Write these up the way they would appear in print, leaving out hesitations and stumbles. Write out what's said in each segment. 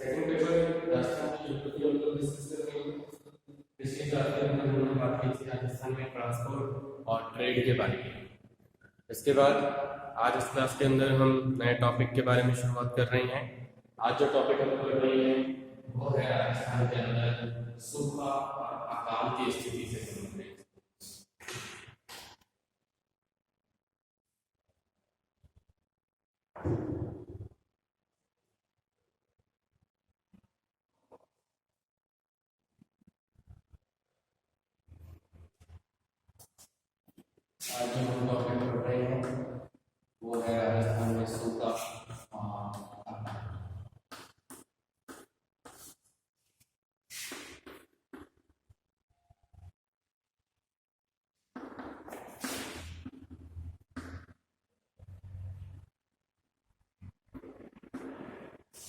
Second paper Rajasthan की geography हम लोग डिस्कस कर रहे हैं। पिछले क्लास में हम लोगों ने बात की थी राजस्थान में ट्रांसपोर्ट और ट्रेड के बारे में। इसके बाद आज इस क्लास के अंदर हम नए टॉपिक के बारे में शुरुआत कर रहे हैं। आज जो टॉपिक हम पढ़ रहे हैं वो है राजस्थान के अंदर सूखा और अकाल की स्थिति से संबंधित। आज जो हम टॉपिक पढ़ रहे हैं वो है राजस्थान में सूखा और अकाल।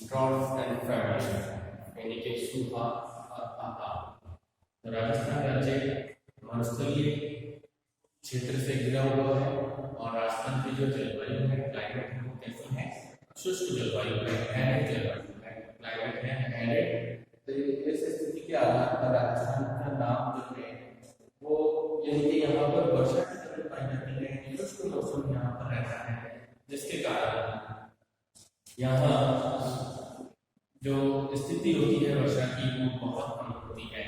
ड्रॉट एंड फैमिली यानी कि सूखा और अकाल। तो राजस्थान राज्य मरुस्थलीय क्षेत्र से घिरा हुआ है और राजस्थान की जो जलवायु है, क्लाइमेट है, वो कैसी है? शुष्क जलवायु है, एरिड जलवायु है, क्लाइमेट है एरिड। तो इस स्थिति के आधार पर राजस्थान का नाम जो है वो यानी कि यहाँ पर वर्षा की तरफ पाई जाती है, शुष्क मौसम यहाँ पर रहता है, जिसके कारण यहाँ जो स्थिति होती है वर्षा की वो बहुत कम होती है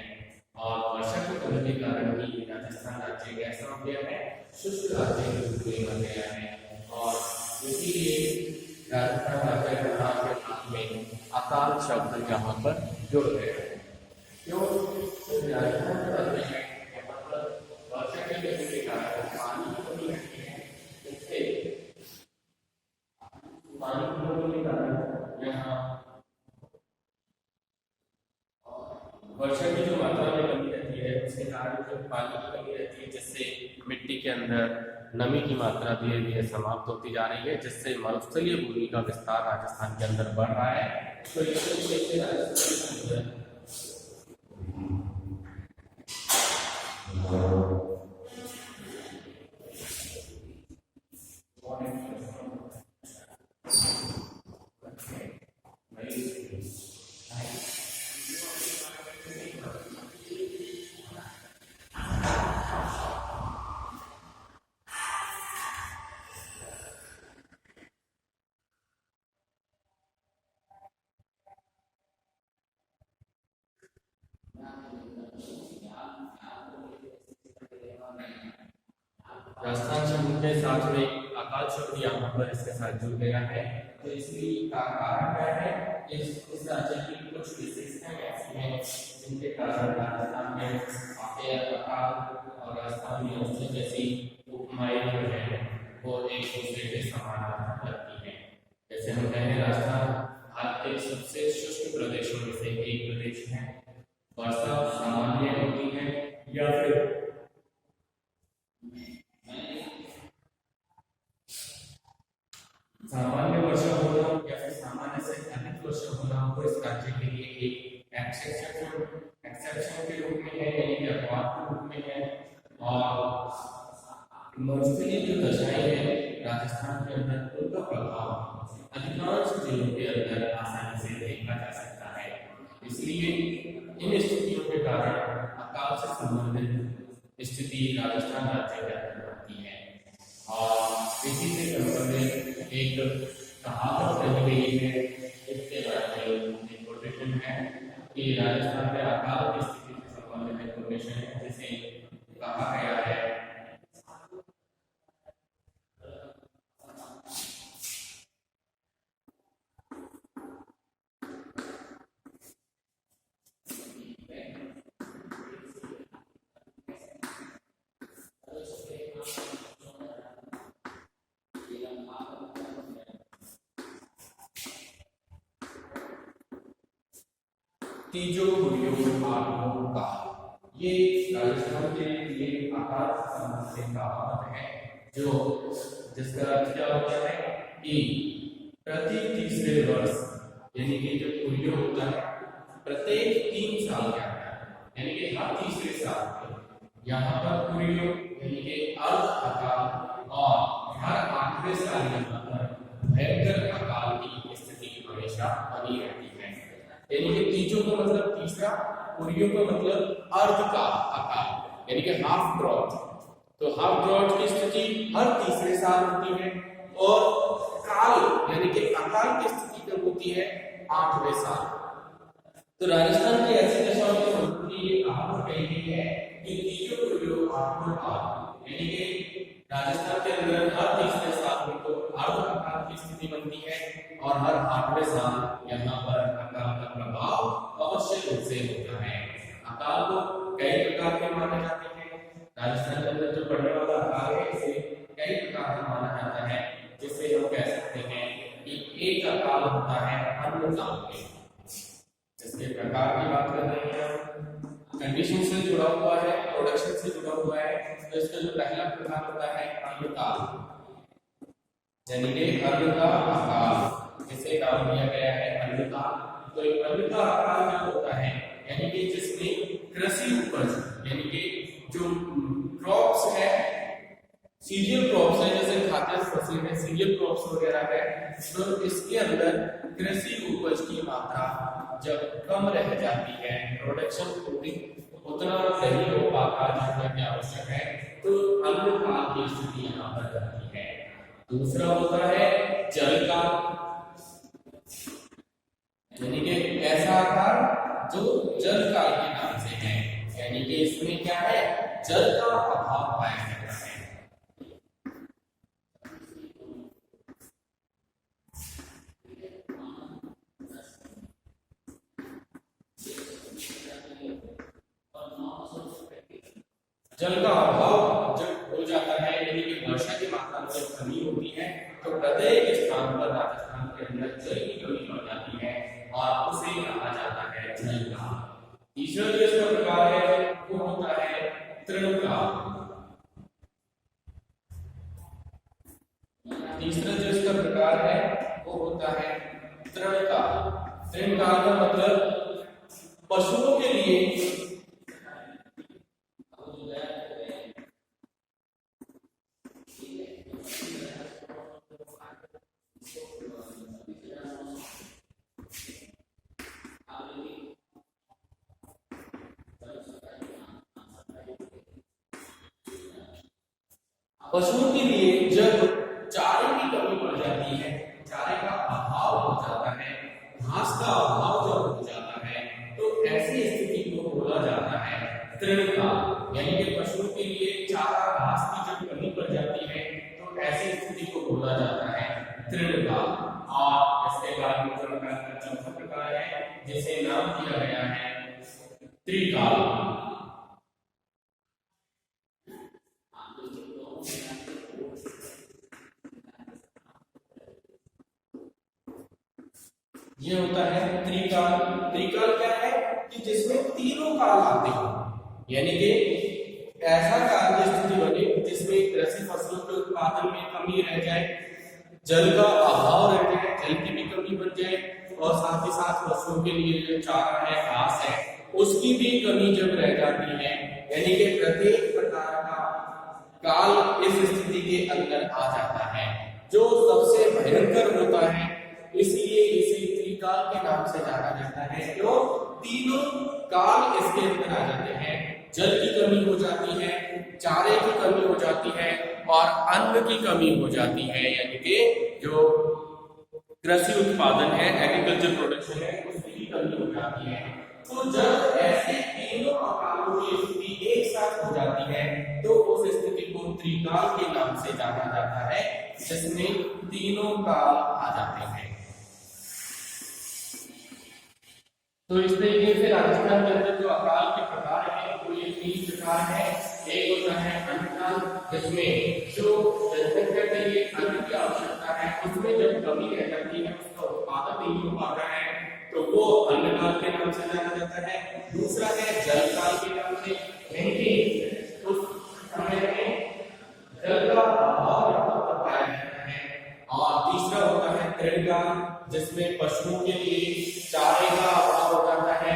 और वर्षा की कमी के कारण ही राजस्थान राज्य कैसा हो गया है? शुष्क राज्य के रूप में बन गया है और इसीलिए राजस्थान राज्य के नाम में अकाल शब्द यहाँ पर जुड़ गया है। क्यों? राजस्थान राज्य में यहाँ पर वर्षा की कमी के कारण पानी की कमी रहती है, इससे पानी की कमी के कारण यहाँ वर्षा की जो मात्रा में कमी रहती है उसके कारण जो पानी की कमी रहती है, जिससे मिट्टी के अंदर नमी की मात्रा धीरे धीरे समाप्त होती जा रही है, जिससे मरुस्थलीय भूमि का विस्तार राजस्थान के अंदर बढ़ रहा है। तो इससे राजस्थान राजस्थान शब्द के साथ में अकाल शब्द यहाँ पर इसके साथ जुड़ गया है। तो इसलिए कारण क्या है? इस राज्य की कुछ विशेषताएं ऐसी हैं जिनके कारण राजस्थान में अकाल और राजस्थान में उससे जैसी उपमाएं जो है वो एक दूसरे के समानांतर लगती हैं। जैसे हम कहें राजस्थान भारत के सबसे शुष्क प्रदेशों में से एक प्रदेश है। वर्षा सामान्य होती है या फिर सामान्य वर्षा होना या फिर सामान्य से अधिक वर्षा होना हो इस राज्य के लिए एक एक्सेप्शन के रूप में है, यानी कि अपवाद के रूप में है। और मरुस्थलीय जो दशाएं हैं राजस्थान के अंदर उनका प्रभाव अधिकांश जिलों के अंदर आसानी से देखा जा सकता है। इसलिए इन स्थितियों के कारण अकाल से संबंधित स्थिति राजस्थान राज्य के अंदर होती है और इसी से संबंधित एक कहावत रही गई है। इसके बारे में इंफॉर्मेशन है कि राजस्थान में अकाल की स्थिति से संबंधित इंफॉर्मेशन है, जिसे कहा गया है तीजो आगमन का। ये राजस्थान के लिए अकाल से संबंधित कहावत है जो जिसका अर्थ क्या होता है कि प्रति तीसरे वर्ष यानी कि जो कुरियो होता है प्रत्येक 3 साल के अंदर यानी कि हर तीसरे साल में यहाँ पर कुरियो यानी कि अर्ध अकाल और हर 8वें साल यहाँ पर भयंकर अकाल की स्थिति हमेशा बनी रहती है। यानी कि तीजो का मतलब तीसरा, उरियो का मतलब अर्ध का अकाल यानी कि हाफ ड्रॉट। तो हाफ ड्रॉट की स्थिति हर तीसरे साल होती है और काल यानी कि अकाल की स्थिति कब होती है? 8वें साल। तो राजस्थान की ऐसी दशाओं की संस्कृति ये कहावत कही गई है कि तीजो उरियो आठवां काल यानी कि राजस्थान के अंदर हर तीसरे साल में तो अर्ध अकाल की स्थिति बनती है और हर 8वें साल यहाँ पर अकाल का प्रभाव अवश्य रूप से होता है। अकाल को कई प्रकार के माने जाते हैं। राजस्थान के अंदर जो पड़ने वाला अकाल है इसे कई प्रकार का माना जाता है, जिससे हम कह सकते हैं कि एक अकाल होता है अन्न काल में। जिसके प्रकार की बात कर रहे हैं, कंडीशन से जुड़ा हुआ है, प्रोडक्शन से जुड़ा हुआ है। तो इसका जो पहला प्रकार होता है अन्न काल यानी कि अन्न का अकाल, जिसे नाम दिया गया है अन्न काल। तो एक अन्न का अकाल क्या होता है यानी कि जिसमें कृषि उपज यानी कि जो क्रॉप्स है, सीरियल क्रॉप्स है, जैसे खाद्य फसलें हैं, सीरियल क्रॉप्स वगैरह है, तो इसके अंदर कृषि उपज की मात्रा जब कम रह जाती है, प्रोडक्शन उतना नहीं हो पाता जितना कि आवश्यक है, तो अन्न काल की स्थिति यहाँ पर रहती है। दूसरा होता है जल काल यानी कि ऐसा अकाल जो जल काल के नाम से है, यानी कि इसमें क्या है? जल का अभाव पाया जाता है। जल का अभाव जब हो जाता है यानी कि वर्षा की मात्रा में जब कमी होती है, तो प्रत्येक स्थान पर राजस्थान के अंदर जल की कमी हो जाती है और उसे कहा जाता है जल काल। तीसरा जो इसका प्रकार है वो होता है तृण काल। तीसरा जो इसका प्रकार है वो होता है तृण काल। तृण काल का मतलब पशुओं के लिए पशुओं के लिए जब चारे की कमी पड़ जाती है, चारे का अभाव हो जाता है, घास का अभाव जब हो जाता है, तो ऐसी स्थिति को बोला जाता है तृण काल। यानी कि पशुओं के लिए चारा घास की जब कमी पड़ जाती है, तो ऐसी स्थिति को बोला जाता है तृण काल। और इसके बाद चौथा प्रकार है जिसे नाम दिया गया है त्रिकाल। ये होता है त्रिकाल। त्रिकाल क्या है कि जिसमें तीनों काल आते हो, यानी कि ऐसा काल की स्थिति बने जिसमें कृषि फसलों के उत्पादन में कमी रह जाए, जल का अभाव रह जाए, जल की भी कमी बन जाए, और साथ ही साथ पशुओं के लिए जो चारा है, घास है, उसकी भी कमी जब रह जाती है, यानी कि प्रत्येक प्रकार का काल इस स्थिति के अंदर आ जाता है, जो सबसे भयंकर होता है। इसलिए इसे त्रिकाल के नाम से जाना जाता है। क्यों? तीनों काल इसके अंदर आ जाते हैं। जल की कमी हो जाती है, चारे की कमी हो जाती है और अन्न की कमी हो जाती है, यानी कि जो कृषि उत्पादन है, एग्रीकल्चर प्रोडक्शन है, उसकी भी कमी हो जाती है। तो जब ऐसे तीनों अकालों की स्थिति एक साथ हो जाती है, तो उस स्थिति को त्रिकाल के नाम से जाना जाता है, जिसमें तीनों काल आ जाते हैं। तो इस तरीके से राजस्थान के अंदर जो अकाल के प्रकार हैं वो ये 3 प्रकार हैं। एक होता है अन्न काल, जिसमें जो जनसंख्या के लिए अन्न की आवश्यकता है उसमें जब कमी रह जाती है, उसका उत्पादन नहीं हो पाता है, तो वो अन्न काल के नाम से जाना जाता है। दूसरा है जल काल के नाम से, यानी उस समय में जल का अभाव पाया जाता है। और तीसरा होता है तृण काल, जिसमें पशुओं के लिए चारे का अभाव हो जाता है,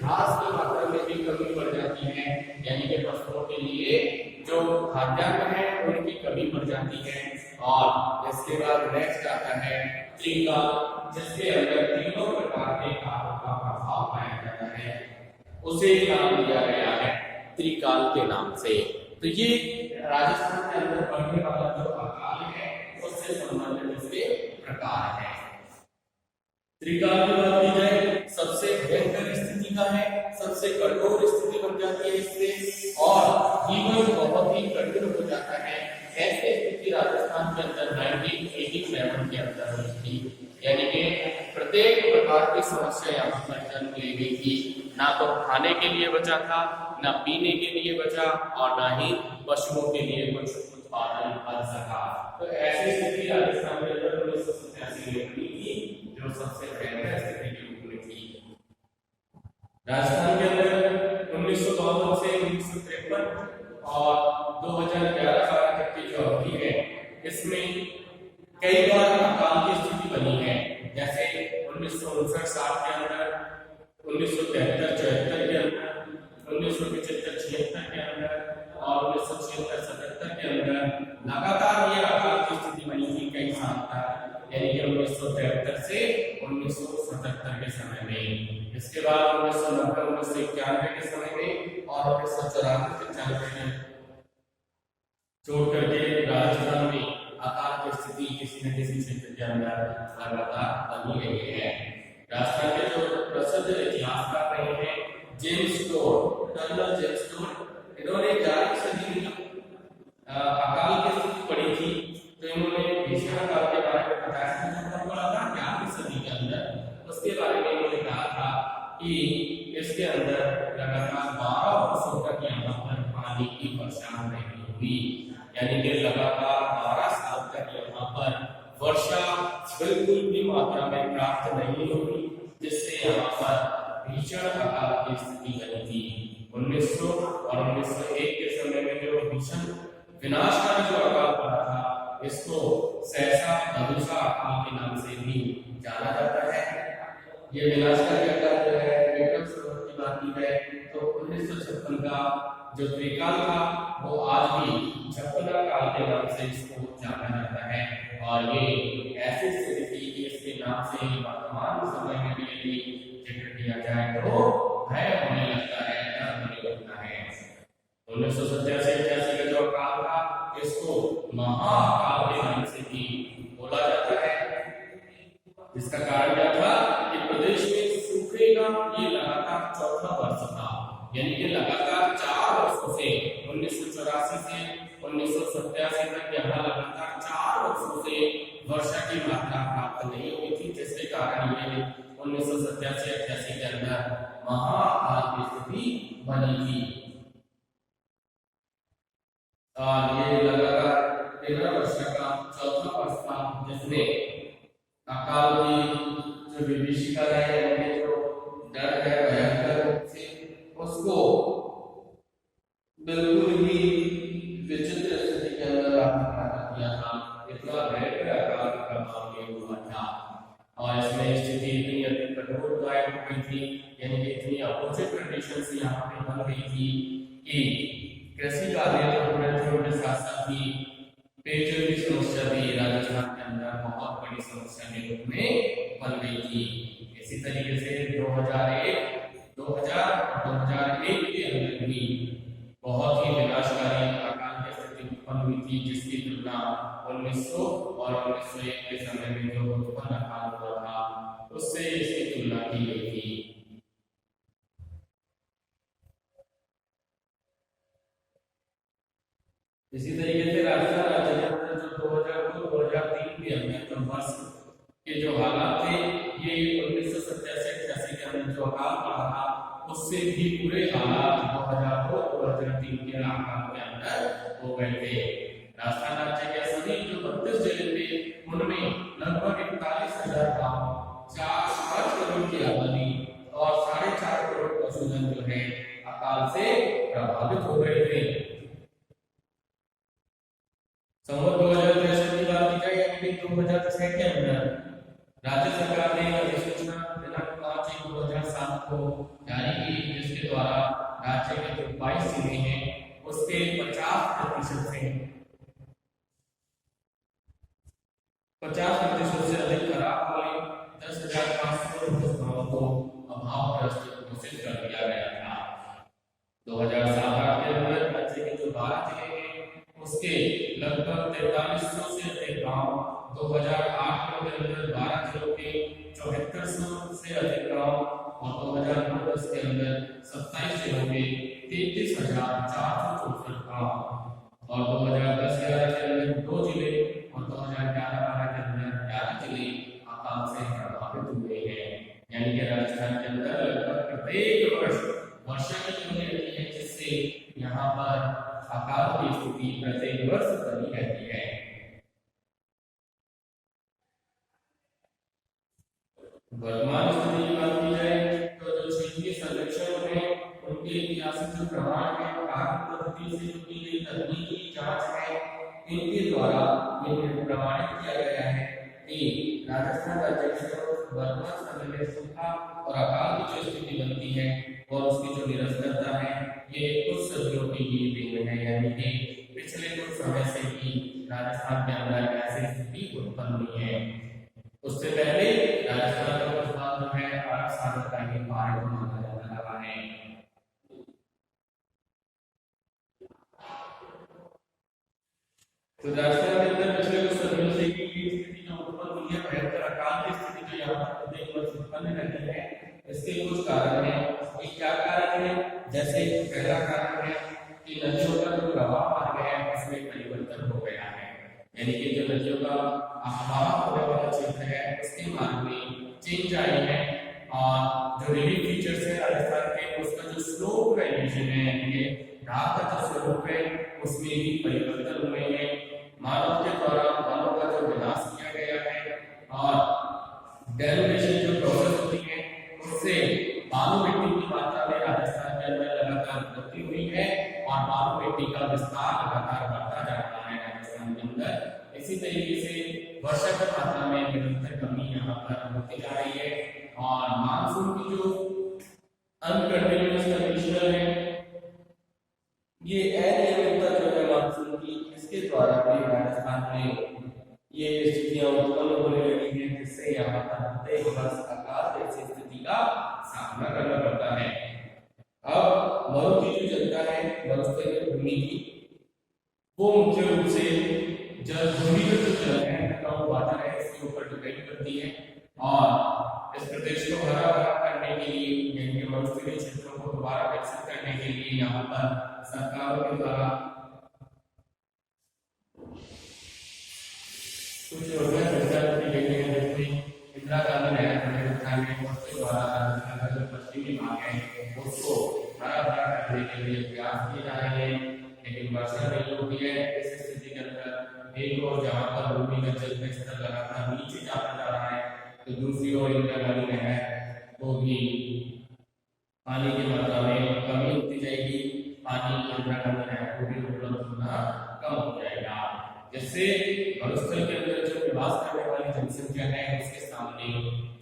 घास की मात्रा में भी कमी पड़ जाती है, यानी कि पशुओं के लिए जो खाद्यान्न है उनकी कमी पड़ जाती है। और इसके बाद नेक्स्ट आता है त्रिकाल, जिसके अंदर तीनों प्रकार के का प्रभाव पाया जाता है उसे नाम दिया गया है त्रिकाल के नाम से। तो ये राजस्थान के अंदर पड़ने वाला जो अकाल है उससे संबंधित इसके प्रकार है। त्रिकाल की बात की जाए, सबसे भयंकर स्थिति का है, सबसे कठोर स्थिति बन जाती है इससे और जीवन बहुत ही कठिन हो जाता है। ऐसी स्थिति राजस्थान के अंदर 1987 के अंदर हुई थी, यानी कि प्रत्येक प्रकार की समस्या यहाँ पर जन्म ले गई थी। ना तो खाने के लिए बचा था, ना पीने के लिए बचा और ना ही पशुओं के लिए कुछ उत्पादन बन सका। तो ऐसी स्थिति राजस्थान के अंदर 1987 में बनी थी, जो सबसे भयंकर स्थिति के रूप में थी। राजस्थान के अंदर 1952 से 1953 और 2011-12 तक की जो अवधि है, इसमें कई बार अकाल की स्थिति बनी है। जैसे 1959-60 के अंदर, 1973-74 के अंदर, 1975-76 के अंदर और 1976-77 के अंदर लगातार ये अकाल की स्थिति बनी थी कई साल तक, यानी कि 1973 से 1977 के समय में। इसके बाद 1990-1991 के समय में और 1994-95 में छोड़ करके राजस्थान में अकाल की स्थिति किसी न किसी क्षेत्र के अंदर लगातार बनी रही है। राजस्थान के जो प्रसिद्ध इतिहासकार रहे हैं James Tod, colonel James Tod, इन्होंने 11वीं सदी में अकाल की स्थिति पड़ी थी। तो इन्होंने भीषण काल के बारे में बताया था, जब पढ़ा था 11वीं सदी के अंदर। उसके बारे में इन्होंने कहा था कि इसके अंदर लगातार 12 वर्षों तक यहाँ पर पानी की वर्षा नहीं हुई, यानी कि लगातार 12 साल तक यहाँ पर वर्षा बिल्कुल भी मात्रा में प्राप्त नहीं हुई, जिससे यहाँ पर भीषण अकाल की स्थिति बनी थी। 1900 और 1901 के समय में जो भीषण विनाशकारी जो अकाल पड़ा था, इसको सहसा धनुषा अकाल के नाम से भी जाना जाता है। ये विनाशकारी अकाल जो है विक्रम संवत की बात की जाए तो 1956 का जो त्रिकाल था वो आज भी छप्पना काल के नाम से इसको जाना जाता है। और ये ऐसी स्थिति थी कि इसके नाम से वर्तमान समय में भी यदि जिक्र किया जाए तो भय होने लगता है, डर होने लगता है। 1987-88 का जो अकाल था इसको महाअकाल के नाम से भी बोला जाता है। इसका कारण क्या था कि प्रदेश में सूखे का ये लगातार चौथा वर्ष था, यानी कि लगातार 4 वर्षों से 1984 से 1987 तक यहाँ लगातार 4 वर्षों से वर्षा की मात्रा प्राप्त नहीं हुई थी, जिसके कारण ये 1987-88 के अंदर महाअकाल की स्थिति बनी थी। और ये लगातार 13 वर्ष का चौथा वर्ष था, जिसमें अकाल की जो विभीषिका है, यानी जो डर है भयंकर से, उसको बिल्कुल ही विचित्र स्थिति के अंदर रखा दिया था। इतना भयंकर अकाल का प्रभाव ये हुआ था और इसमें स्थिति इतनी अधिक कठोर गायब हो गई थी, यानी कि इतनी अपोजिट कंडीशंस यहाँ पे बन गई थी कि कृषि कार्य के साथ साथ ही पेयजल की समस्या भी राजस्थान के अंदर बहुत बड़ी समस्या के रूप में बन गई थी। इसी तरीके से 2001 के अंदर भी बहुत ही विनाशकारी अकाल की स्थिति उत्पन्न हुई थी, जिसकी तुलना 1900 और 1901 के समय में जो उत्पन्न अकाल हुआ था उससे इसकी तुलना की गई थी। इसी तरीके से राजस्थान राज्य के अंदर जो 2002-2003 के अंदर वर्ष के जो हालात थे, ये 1987-88 के अंदर जो अकाल पड़ा था उससे भी पूरे हालात 2002-2003 के अकाल के अंदर हो गए थे। राजस्थान राज्य के सभी जो 32 जिले थे उनमें लगभग 41,000 गाँव, 5 करोड़ की आबादी और 4.5 करोड़ पशुधन जो है अकाल से प्रभावित हो गए थे। संवत 2063 की बात की जाए, यानी कि 2006 के अंदर राज्य सरकार ने अधिसूचना दिनांक 5/1/2007 को जारी की, जिसके द्वारा राज्य के जो 22 जिले हैं उसके 50% से अधिक खराब वाले 10,500 गाँवों को 4300 से अधिक गांव, 2008 के अंदर 12 जिलों के 7400 से अधिक गांव और 2009-10 के अंदर 27 जिलों के 33,464 गांव और 2010-11 के अंदर 2 जिले और 2011-12 के अंदर 11 जिले अकाल से प्रभावित हुए हैं। यानी कि राजस्थान के अंदर लगभग प्रत्येक वर्ष वर्षा की कमी रहती है, जिससे यहाँ पर अकाल की स्थिति प्रत्येक वर्ष बनी रहती है। वर्तमान स्थिति की बात की जाए तो जो क्षेत्रीय सर्वेक्षण है उनके ऐतिहासिक जो प्रमाण है, कार्य पद्धति से जो की गई तकनीकी जांच है, इनके द्वारा ये प्रमाणित किया गया है कि राजस्थान राज्य में वर्तमान समय में सूखा और अकाल की जो स्थिति बनती है और उसकी जो निरंतरता है, ये कुछ सदियों की देन है। यानी कि पिछले कुछ समय से ही राजस्थान के अंदर ऐसी स्थिति उत्पन्न हुई है। उससे पहले राजस्थान का कुछ भाग जो है अरब सागर का ही भाग माना जाने लगा है। तो राजस्थान के अंदर पिछले कुछ सदियों से ही स्थिति जो उत्पन्न हुई है, भयंकर अकाल की स्थिति जो यहाँ पर प्रत्येक वर्ष उत्पन्न रहती है, इसके कुछ कारण हैं। ये क्या कारण है? जैसे पहला कारण है कि नदियों का जो प्रवाह मार्ग है उसमें परिवर्तन हो गया है। यानी कि जो नदियों का प्रवाह होने वाला क्षेत्र है उसके मार्ग में चेंज आई है और जो रिलीफ फीचर्स है राजस्थान के, उसका जो स्लोप वेरिएशन है, ये ढाल का जो स्वरूप है उसमें भी परिवर्तन हुए हैं। मानव के द्वारा वनों का जो विनाश किया गया है और डेलोरेशन जो प्रोसेस होती है उससे बालू मिट्टी की मात्रा में राजस्थान के अंदर लगातार वृद्धि हुई है और बालू मिट्टी का विस्तार लगातार बढ़ता जा रहा है राजस्थान के अंदर। इसी तरीके से वर्षा की मात्रा में निरंतर कमी यहाँ पर होती जा रही है और मानसून की जो अनकंटिन्यूअस कंडीशन है, ये अनियमितता जो है मानसून की, इसके द्वारा भी राजस्थान में ये स्थितियां उत्पन्न होने लगी हैं, जिससे यहाँ पर प्रत्येक वर्ष अकाल जैसी स्थिति का सामना करना पड़ता है। अब मरु की जो जनता है, मरुस्थलीय भूमि की, वो मुख्य रूप से भूमिगत जो जल है, वाटर है, इसके ऊपर डिपेंड करती है और इस प्रदेश को हरा भरा करने के लिए, यानी कि मरुस्थलीय क्षेत्रों को दोबारा विकसित करने के लिए यहाँ पर सरकारों के द्वारा कुछ योजना संचालित की गई है, जिसमें इंदिरा गांधी नहर उसके द्वारा जो पश्चिमी भाग है उसको हरा भरा करने के लिए प्रयास किए जा रहे हैं, लेकिन वर्षा नहीं होती है। इस स्थिति के अंदर एक और जहाँ पर भूमिगत जल का स्तर लगातार नीचे जाता जा रहा है, तो दूसरी ओर इंदिरा गांधी नहर को भी पानी की मात्रा में कमी होती जाएगी, पानी इंदिरा गांधी नहर को भी उपलब्ध होना कम हो जाएगा, जिससे मरुस्थल के अंदर जो निवास करने वाली जनसंख्या है उसके सामने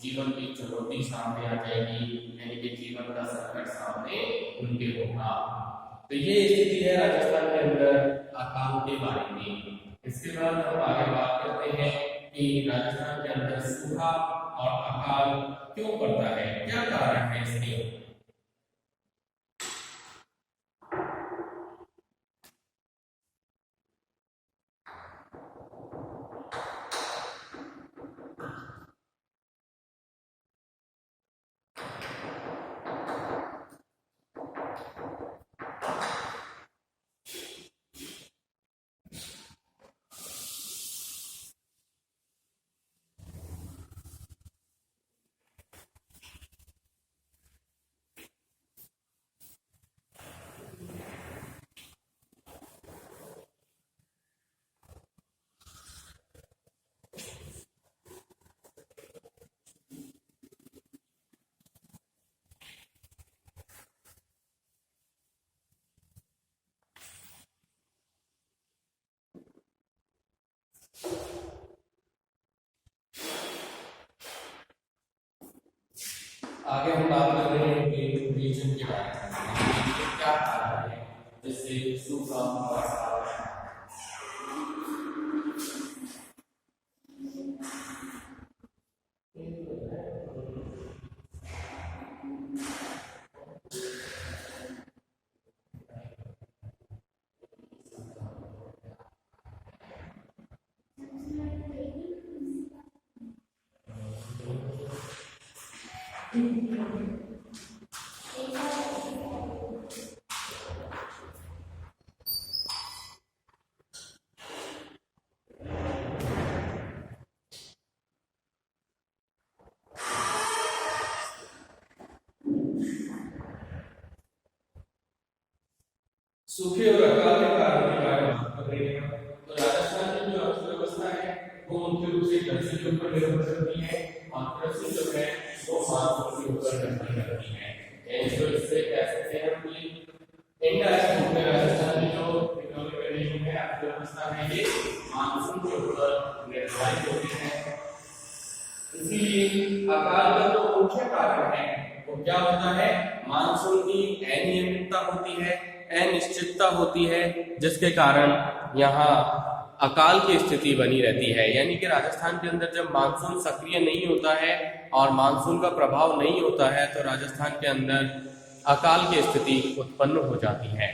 जीवन की चुनौती सामने आ जाएगी, यानी कि जीवन का संकट सामने उनके होगा। तो ये स्थिति है राजस्थान के अंदर अकाल के बारे में। इसके बाद हम आगे बात करते हैं कि राजस्थान के अंदर सूखा और अकाल क्यों पड़ता है, क्या कारण है इसके। आगे हम बात कर रहे हैं रीजन के बारे में, क्या कारण है जिससे सूखा और अकाल सूखे और अकाल के कारण के बारे में बात कर रहे हैं। तो राजस्थान की जो अर्थव्यवस्था है वो मुख्य रूप से कृषि के ऊपर निर्भर करती है और कृषि जो है वो मानसून के ऊपर निर्भर करती है। तो इससे कह सकते हैं कि इनडायरेक्ट रूप में राजस्थान की जो इकोनॉमिक कंडीशन है अर्थव्यवस्था है ये मानसून के ऊपर निर्धारित होती है। इसीलिए अकाल का जो मुख्य कारण है वो क्या होता है, मानसून की अनियमितता होती है, अनिश्चितता होती है, जिसके कारण यहाँ अकाल की स्थिति बनी रहती है। यानी कि राजस्थान के अंदर जब मानसून सक्रिय नहीं होता है और मानसून का प्रभाव नहीं होता है तो राजस्थान के अंदर अकाल की स्थिति उत्पन्न हो जाती है।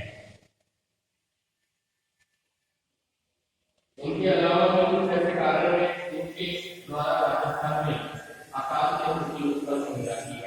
इनके अलावा भी कुछ ऐसे कारण हैं जिनके द्वारा राजस्थान में अकाल की स्थिति उत्पन्न हो जाती है।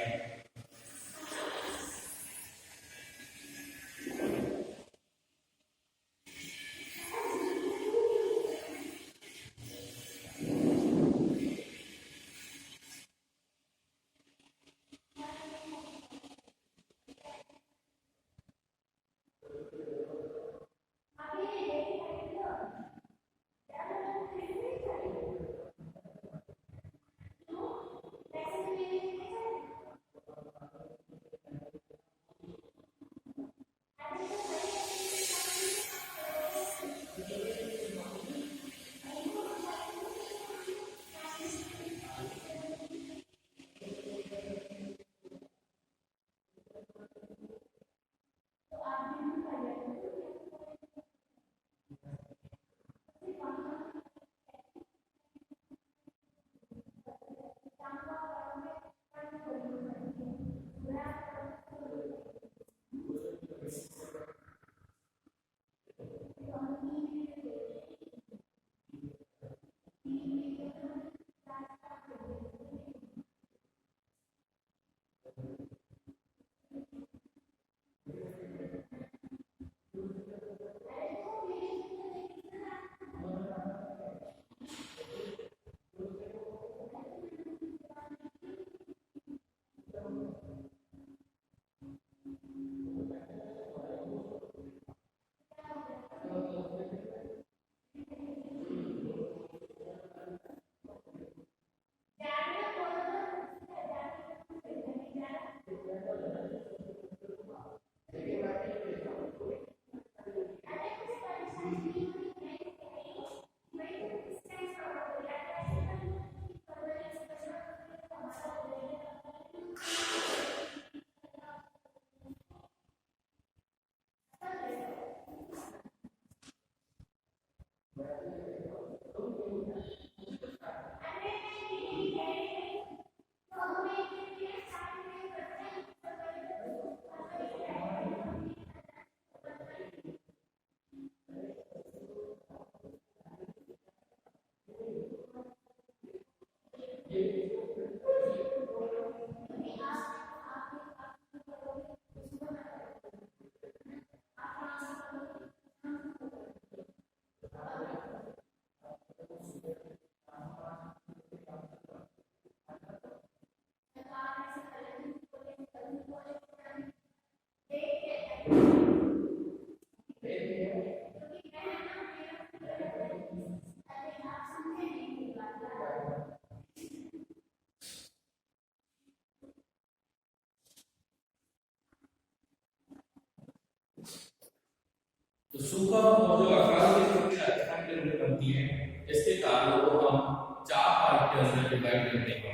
तो सूखा और जो अकाल की स्थिति राजस्थान के अंदर बनती है, इसके कारणों को हम चार पार्ट के अंदर डिवाइड करते हैं।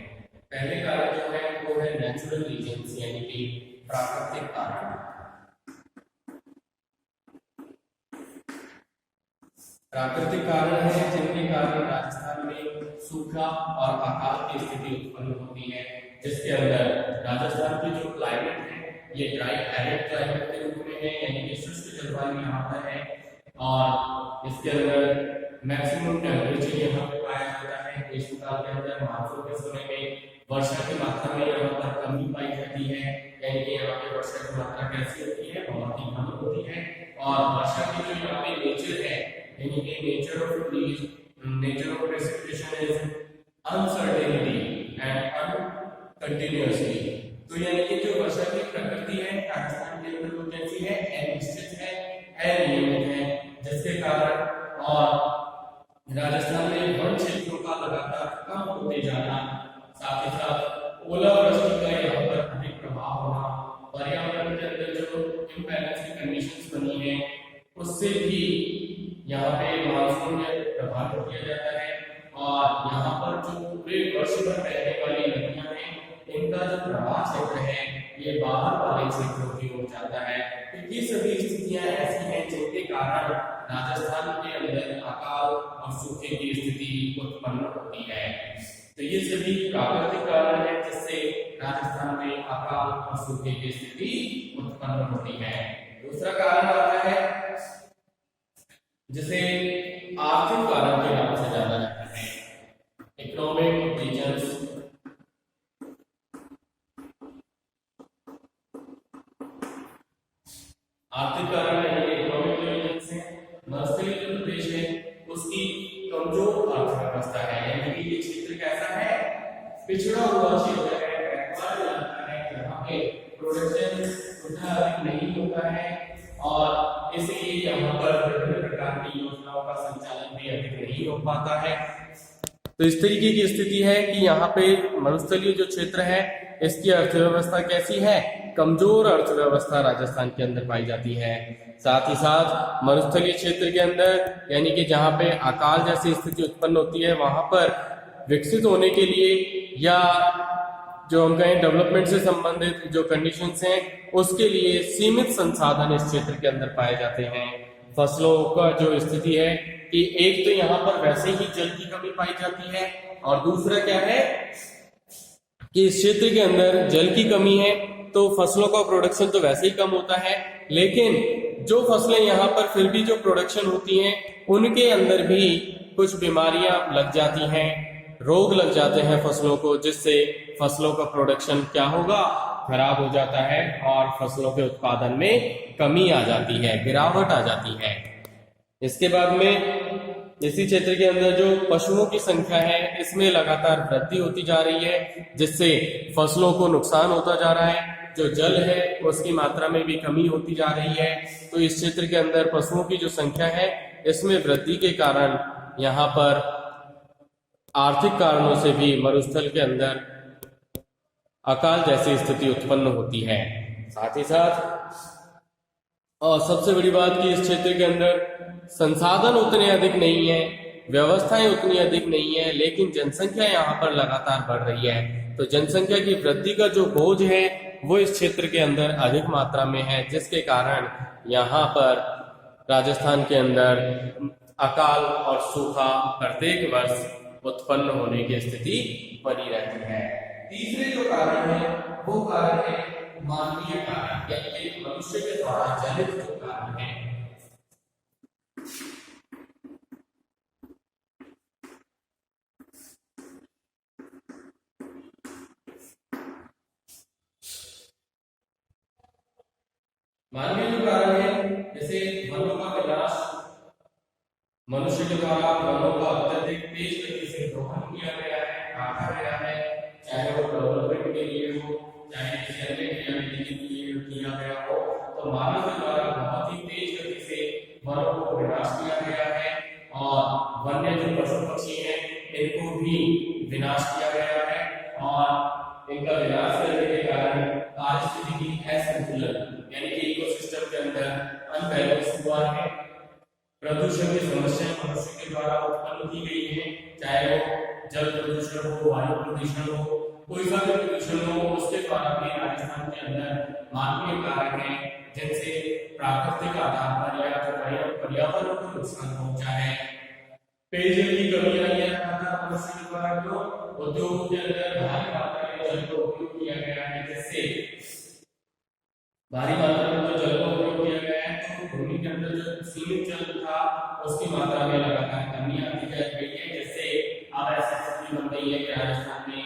पहले कारण जो है वो है नेचुरल रीजंस यानी कि प्राकृतिक कारण। प्राकृतिक कारण है जिनके कारण राजस्थान में सूखा और अकाल की स्थिति उत्पन्न होती है, जिसके अंदर राजस्थान की जो क्लाइमेट है ये ड्राई एरिड क्लाइमेट के रूप में है, यानी कि शुष्क जलवायु यहाँ पर है और इसके अंदर मैक्सिमम टेम्परेचर यहाँ पे पाया जाता है। ग्रीष्मकाल के अंदर मानसून के समय में वर्षा की मात्रा में यहाँ पर कमी पाई जाती है, यानी कि यहाँ पे वर्षा की मात्रा कैसी होती है, बहुत ही कम होती है। और वर्षा की जो यहाँ पे नेचर है, यानी कि nature of precipitation is uncertainty and uncontinuously. तो यानी कि जो वर्षा की प्रकृति है राजस्थान के अंदर वो कैसी है, अनिश्चित है, अनियमित है, जिसके कारण और राजस्थान में वन क्षेत्रों का लगातार कम होते जाना, साथ ही साथ ओलावृष्टि का यहाँ पर अधिक प्रभाव होना, पर्यावरण के अंदर जो इम्बैलेंस की कंडीशंस बनी है उससे भी यहाँ पे मानसून में प्रभावित किया जाता है। और यहाँ पर जो पूरे वर्ष भर बहने वाली नदियां हैं इनका जो प्रवाह क्षेत्र है ये बाहर वाले क्षेत्रों की ओर जाता है। तो ये सभी स्थितियां ऐसी हैं जिनके कारण राजस्थान के अंदर अकाल और सूखे की स्थिति उत्पन्न होती है। तो ये सभी प्राकृतिक कारण है जिससे राजस्थान में अकाल और सूखे की स्थिति उत्पन्न होती है। दूसरा कारण आता है जिसे आर्थिक कारण के नाम से जाना जाता है, इकोनॉमिक रीजंस। आर्थिक कारण है ये इकोनॉमिक रीजंस है। मरुस्थलीय जो प्रदेश है उसकी कमजोर अर्थव्यवस्था है, यानी कि ये क्षेत्र कैसा है, पिछड़ा हुआ क्षेत्र है, बैकवर्ड इलाका है, जहाँ पे प्रोडक्शन उतना अधिक नहीं होता है और इसलिए यहाँ पर विभिन्न प्रकार की योजनाओं का संचालन भी अधिक नहीं हो पाता है। तो इस तरीके की स्थिति है कि यहाँ पे मरुस्थलीय जो क्षेत्र है इसकी अर्थव्यवस्था कैसी है, कमजोर अर्थव्यवस्था राजस्थान के अंदर पाई जाती है। साथ ही साथ मरुस्थलीय क्षेत्र के अंदर यानी कि जहाँ पे अकाल जैसी स्थिति उत्पन्न होती है वहां पर विकसित होने के लिए या जो हम कहें डेवलपमेंट से संबंधित जो कंडीशंस हैं उसके लिए सीमित संसाधन इस क्षेत्र के अंदर पाए जाते हैं। फसलों का जो स्थिति है कि एक तो यहाँ पर वैसे ही जल की कमी पाई जाती है और दूसरा क्या है कि इस क्षेत्र के अंदर जल की कमी है तो फसलों का प्रोडक्शन तो वैसे ही कम होता है, लेकिन जो फसलें यहाँ पर फिर भी जो प्रोडक्शन होती हैं उनके अंदर भी कुछ बीमारियां लग जाती हैं, रोग लग जाते हैं फसलों को, जिससे फसलों का प्रोडक्शन क्या होगा, खराब हो जाता है और फसलों के उत्पादन में कमी आ जाती है, गिरावट आ जाती है। इसके बाद में इसी क्षेत्र के अंदर जो पशुओं की संख्या है इसमें लगातार वृद्धि होती जा रही है, जिससे फसलों को नुकसान होता जा रहा है। जो जल है उसकी मात्रा में भी कमी होती जा रही है। तो इस क्षेत्र के अंदर पशुओं की जो संख्या है इसमें वृद्धि के कारण यहाँ पर आर्थिक कारणों से भी मरुस्थल के अंदर अकाल जैसी स्थिति उत्पन्न होती है। साथ ही साथ और सबसे बड़ी बात कि इस क्षेत्र के अंदर संसाधन उतने अधिक नहीं है, व्यवस्थाएं उतनी अधिक नहीं है, लेकिन जनसंख्या यहाँ पर लगातार बढ़ रही है। तो जनसंख्या की वृद्धि का जो बोझ है वो इस क्षेत्र के अंदर अधिक मात्रा में है, जिसके कारण यहाँ पर राजस्थान के अंदर अकाल और सूखा प्रत्येक वर्ष उत्पन्न होने की स्थिति बनी रहती है। तीसरे जो कारण है वो कारण है मानवीय कारण, यानी मनुष्य के द्वारा जनित जो कारण है। मानवीय जो कारण है जैसे वनों का विनाश, मनुष्य के द्वारा वनों का अत्यधिक तेज गति से दोहन किया गया है, काटा गया है, चाहे वो डेवलपमेंट के लिए हो चाहे किसी अन्य क्रियाविधि के लिए किया गया हो। तो मानव के द्वारा बहुत ही तेज गति से वनों को विनाश किया गया है और वन्य जो पशु पक्षी हैं इनको भी विनाश किया गया है और इनका विनाश करने के कारण पारिस्थितिकी असंतुलन यानी कि इकोसिस्टम के अंदर अनबैलेंस हुआ है। प्रदूषण की समस्या मनुष्य के द्वारा उत्पन्न की गई है, चाहे वो जल प्रदूषण हो, वायु प्रदूषण हो, कोई सा भी प्रदूषण हो, उसके द्वारा भी राजस्थान के अंदर मानवीय कारक हैं जिनसे प्राकृतिक आधार पर या पर्यावरण को नुकसान पहुंचा है। पेयजल की कमी आई है मनुष्य के द्वारा, जो उद्योगों के अंदर भारी मात्रा में जल का उपयोग किया गया है, जिससे भारी मात्रा में जो जल का उपयोग किया गया है तो भूमि के अंदर जो सीमित जल था उसकी मात्रा में लगातार कमी आती जा रही है, जिससे अब ऐसी स्थिति बन गई है कि राजस्थान में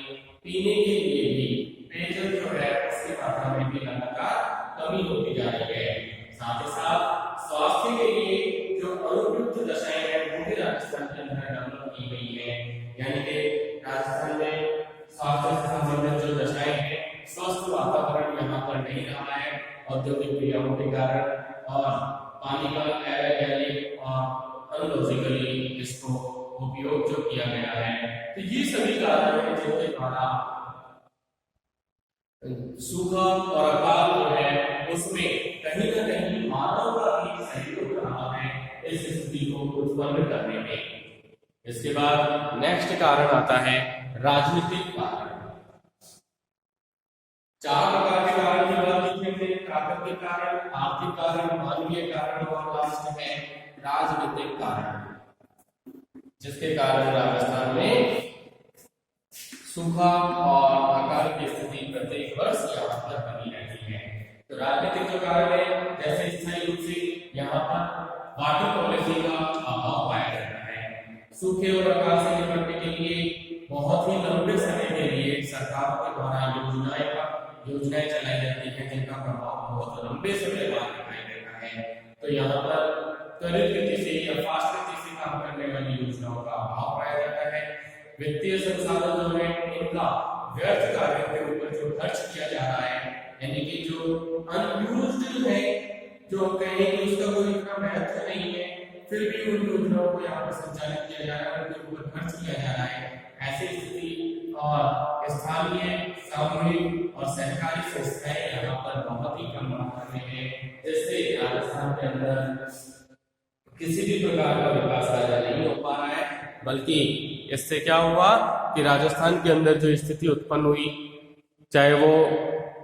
पीने के लिए भी पेयजल जो है उसकी मात्रा में भी लगातार कमी होती जा रही है। साथ ही साथ स्वास्थ्य के लिए जो अनुपयुक्त दशाएं हैं वो भी राजस्थान के अंदर डेवलप की गई है। यानी कि राजस्थान में स्वास्थ्य से संबंधित जो दशाएं हैं, स्वस्थ वातावरण यहाँ पर नहीं रहा है औद्योगिक क्रियाओं के कारण, और पानी का अवैज्ञानिक और अनलॉजिकली इसको उपयोग जो किया गया है। तो ये सभी कारण हैं जिनके द्वारा सूखा और अकाल जो है उसमें कहीं ना कहीं मानव का भी सहयोग रहा है इस स्थिति को उत्पन्न करने में। इसके बाद नेक्स्ट कारण आता है राजनीतिक कारण। चार प्रकार के कारण की बात की हमने, प्राकृतिक कारण, आर्थिक कारण, मानवीय कारण और लास्ट में राजनीतिक कारण, जिसके कारण राजस्थान में सूखा और अकाल की स्थिति प्रत्येक वर्ष यहाँ पर बनी रहती है। तो राजनीतिक जो कारण है, जैसे स्थायी रूप से यहाँ पर वाटर पॉलिसी का अभाव पाया जाता है। सूखे और अकाल से निपटने के लिए बहुत ही लंबे समय के लिए सरकार के द्वारा योजनाएं चलाई जाती हैं जिनका प्रभाव बहुत लंबे समय बाद दिखाई देता है। तो यहाँ पर त्वरित गति से या फास्ट गति से काम करने वाली योजनाओं का अभाव पाया जाता है। वित्तीय संसाधन जो है इनका व्यर्थ कार्यों के ऊपर जो खर्च किया जा रहा है, यानी कि जो अनयूज्ड है, जो कहीं उसका कोई इतना महत्व नहीं है, फिर भी उन योजनाओं को यहाँ पर संचालित किया जा रहा है, उनके ऊपर खर्च किया जा रहा है। ऐसी स्थिति और स्थानीय, सामूहिक और सहकारी संस्थाएं यहाँ पर बहुत ही कम मात्रा में है, जिससे राजस्थान के अंदर किसी भी प्रकार का विकास कार्य नहीं हो पा रहा है। बल्कि इससे क्या हुआ कि राजस्थान के अंदर जो स्थिति उत्पन्न हुई, चाहे वो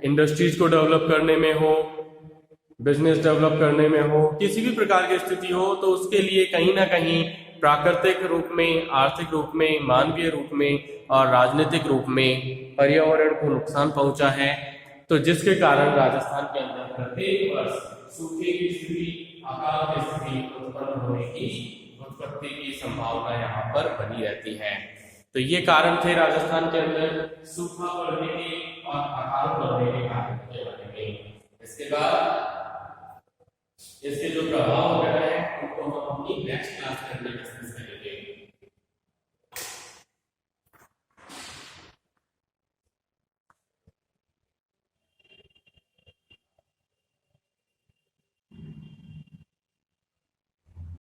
इंडस्ट्रीज को डेवलप करने में हो, बिजनेस डेवलप करने में हो, किसी भी प्रकार की स्थिति हो, तो उसके लिए कहीं ना कहीं प्राकृतिक रूप में, आर्थिक रूप में, मानवीय रूप में और राजनीतिक रूप में पर्यावरण को नुकसान पहुंचा है। तो जिसके कारण राजस्थान के अंदर प्रत्येक वर्ष सूखे की स्थिति, अकाल की स्थिति उत्पन्न होने की उत्पत्ति की संभावना यहाँ पर बनी रहती है। तो ये कारण थे राजस्थान के अंदर सूखा पड़ने के और अकाल पड़ने के कारण के बारे में। इसके बाद इसके जो प्रभाव वगैरह है उनको हम अपनी नेक्स्ट क्लास में डिस्कस करेंगे।